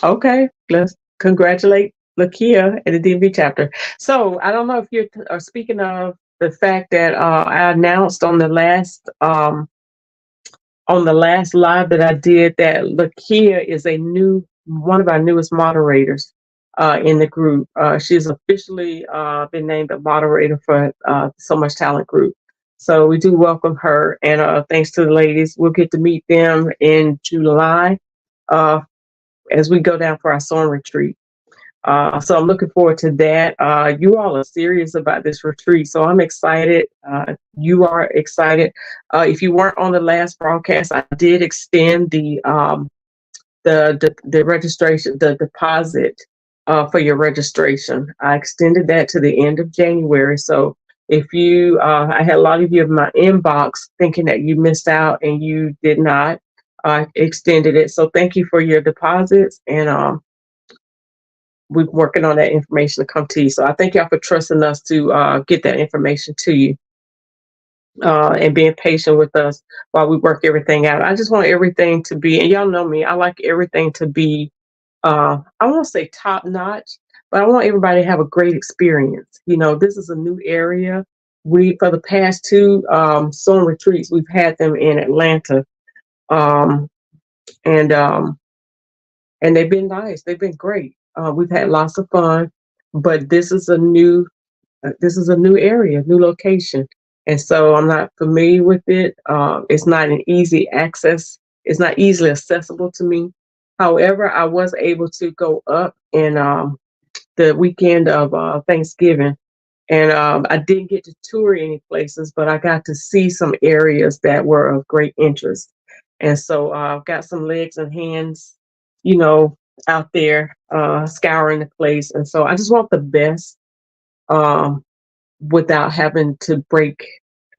Okay, let's congratulate Lakia and the DMV chapter. So I don't know if you're speaking of the fact that I announced on the last live that I did that Lakia is one of our newest moderators in the group. She's officially been named a moderator for So Much Talent Group. So we do welcome her, and thanks to the ladies. We'll get to meet them in July as we go down for our sewing retreat. So I'm looking forward to that. You all are serious about this retreat, so I'm excited. You are excited. If you weren't on the last broadcast, I did extend the registration, the deposit for your registration. I extended that to the end of January. So if you, I had a lot of you in my inbox thinking that you missed out and you did not. I extended it. So thank you for your deposits, and we're working on that information to come to you. So I thank y'all for trusting us to get that information to you and being patient with us while we work everything out. I just want everything to be, and y'all know me, I like everything to be, I won't say top notch, but I want everybody to have a great experience. This is a new area. For the past two sewing retreats, we've had them in Atlanta. Um, and um, and they've been nice. They've been great. We've had lots of fun, but this is a new area, new location, and so I'm not familiar with it. It's not an easy access. It's not easily accessible to me. However, I was able to go up in the weekend of Thanksgiving, and I didn't get to tour any places, but I got to see some areas that were of great interest, and so I've got some legs and hands, you know, out there scouring the place, and so I just want the best. Um, Without having to break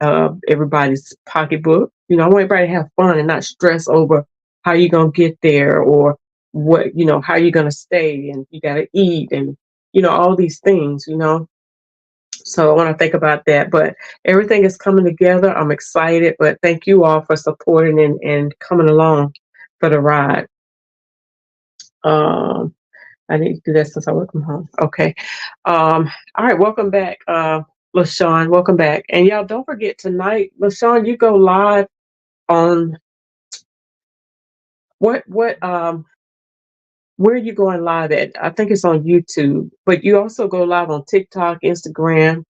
everybody's pocketbook. You know, I want everybody to have fun and not stress over how you're gonna get there or what, how you're gonna stay and you gotta eat and all these things, So I want to think about that. But everything is coming together. I'm excited, but thank you all for supporting and coming along for the ride. Um I need to do that since I work from home. Okay. All right, welcome back, LaShawn. Welcome back. And y'all don't forget tonight, LaShawn, you go live on what where are you going live at? I think it's on YouTube, but you also go live on TikTok, Instagram,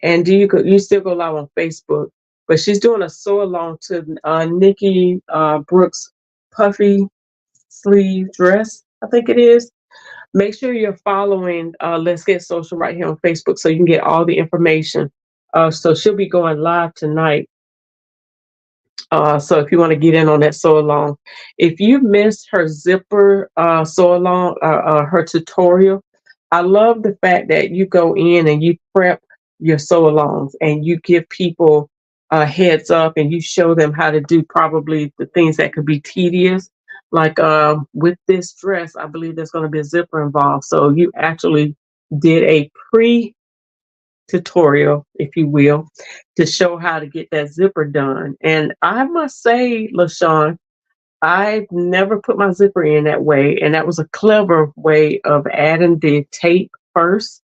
and you still go live on Facebook. But she's doing a sew along to Nikki Brooks puffy sleeve dress, I think it is. Make sure you're following Let's Get Social right here on Facebook so you can get all the information. So she'll be going live tonight. So if you want to get in on that sew along, if you missed her zipper sew along, her tutorial, I love the fact that you go in and you prep your sew alongs and you give people a heads up and you show them how to do probably the things that could be tedious. Like with this dress, I believe there's going to be a zipper involved. So you actually did a tutorial, if you will, to show how to get that zipper done. And I must say, LaShawn, I've never put my zipper in that way. And that was a clever way of adding the tape first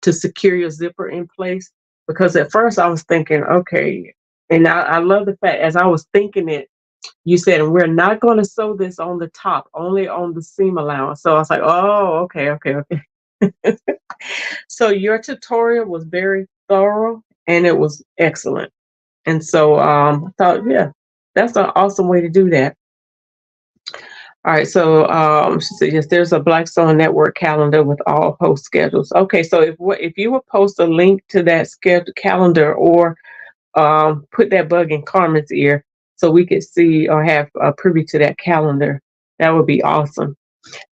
to secure your zipper in place. Because at first I was thinking, okay, and I love the fact as I was thinking it, you said, we're not going to sew this on the top, only on the seam allowance. So I was like, oh, okay. So your tutorial was very thorough and it was excellent. And so I thought, yeah, that's an awesome way to do that. All right, so she said, yes, there's a Black Sewing Network calendar with all post schedules. Okay, so if you would post a link to that schedule calendar or put that bug in Carmen's ear so we could see or have privy to that calendar, that would be awesome.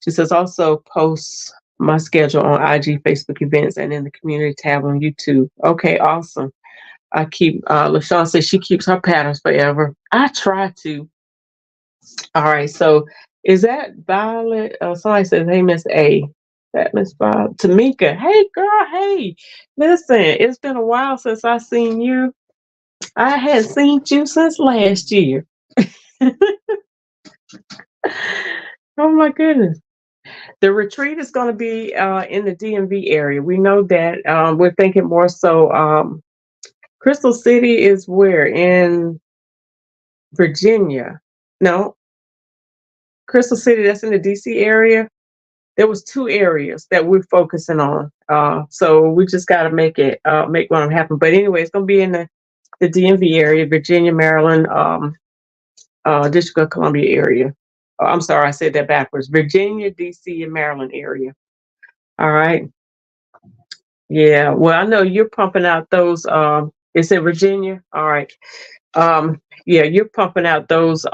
She says also post my schedule on IG, Facebook events, and in the community tab on YouTube. Okay, awesome. LaShawn says she keeps her patterns forever. I try to. All right, so is that Violet? Somebody says, hey, Miss A. That Miss Violet. Tamika, hey, girl, hey. Listen, it's been a while since I seen you. I hadn't seen you since last year. Oh, my goodness. The retreat is going to be in the DMV area. We know that. We're thinking more so. Crystal City is where? In Virginia. No, Crystal City, that's in the DC area. There was two areas that we're focusing on. So we just got to make one happen. But anyway, it's going to be in the DMV area, Virginia, Maryland, District of Columbia area. Oh, I'm sorry, I said that backwards. Virginia, DC, and Maryland area. All right. Yeah. Well, I know you're pumping out those. It's in Virginia. All right. Yeah, you're pumping out those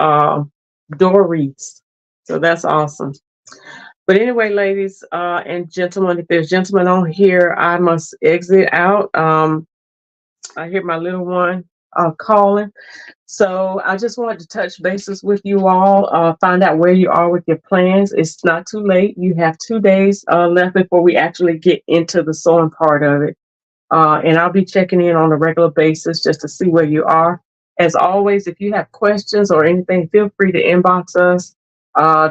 door wreaths. So that's awesome. But anyway, ladies and gentlemen, if there's gentlemen on here, I must exit out. I hear my little one calling. So I just wanted to touch bases with you all, find out where you are with your plans. It's not too late. You have 2 days left before we actually get into the sewing part of it. And I'll be checking in on a regular basis just to see where you are. As always, if you have questions or anything, feel free to inbox us,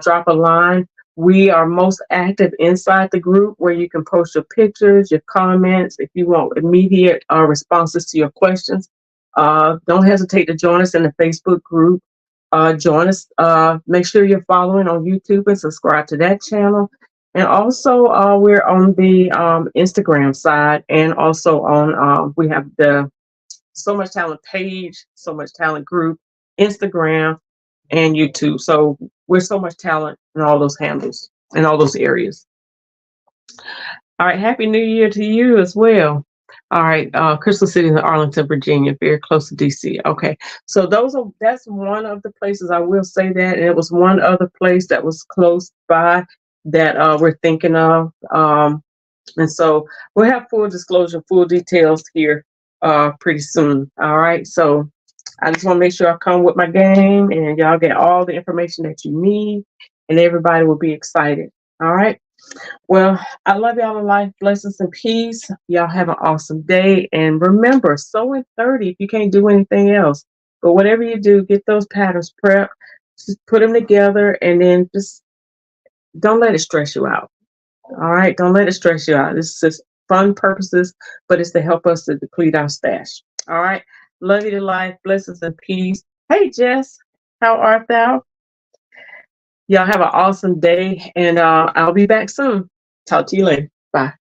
drop a line. We are most active inside the group where you can post your pictures, your comments. If you want immediate responses to your questions, don't hesitate to join us in the Facebook group. Join us. Make sure you're following on YouTube and subscribe to that channel. And also, we're on the Instagram side, and also on we have the So Much Talent page, So Much Talent group, Instagram, and YouTube. So we're So Much Talent in all those handles, in all those areas. All right, Happy New Year to you as well. All right, Crystal City in Arlington, Virginia, very close to DC. Okay, so that's one of the places I will say that, and it was one other place that was close by that we're thinking of. And so we'll have full disclosure, full details here pretty soon. All right, so I just want to make sure I come with my game and y'all get all the information that you need, and everybody will be excited. All right. Well, I love y'all in life. Blessings and peace. Y'all have an awesome day. And remember, sow in 30 if you can't do anything else. But whatever you do, get those patterns prep, just put them together, and then just don't let it stress you out. All right. Don't let it stress you out. This is just fun purposes, but it's to help us to deplete our stash. All right. Love you to life. Blessings and peace. Hey, Jess, how art thou? Y'all have an awesome day, and I'll be back soon. Talk to you later. Bye.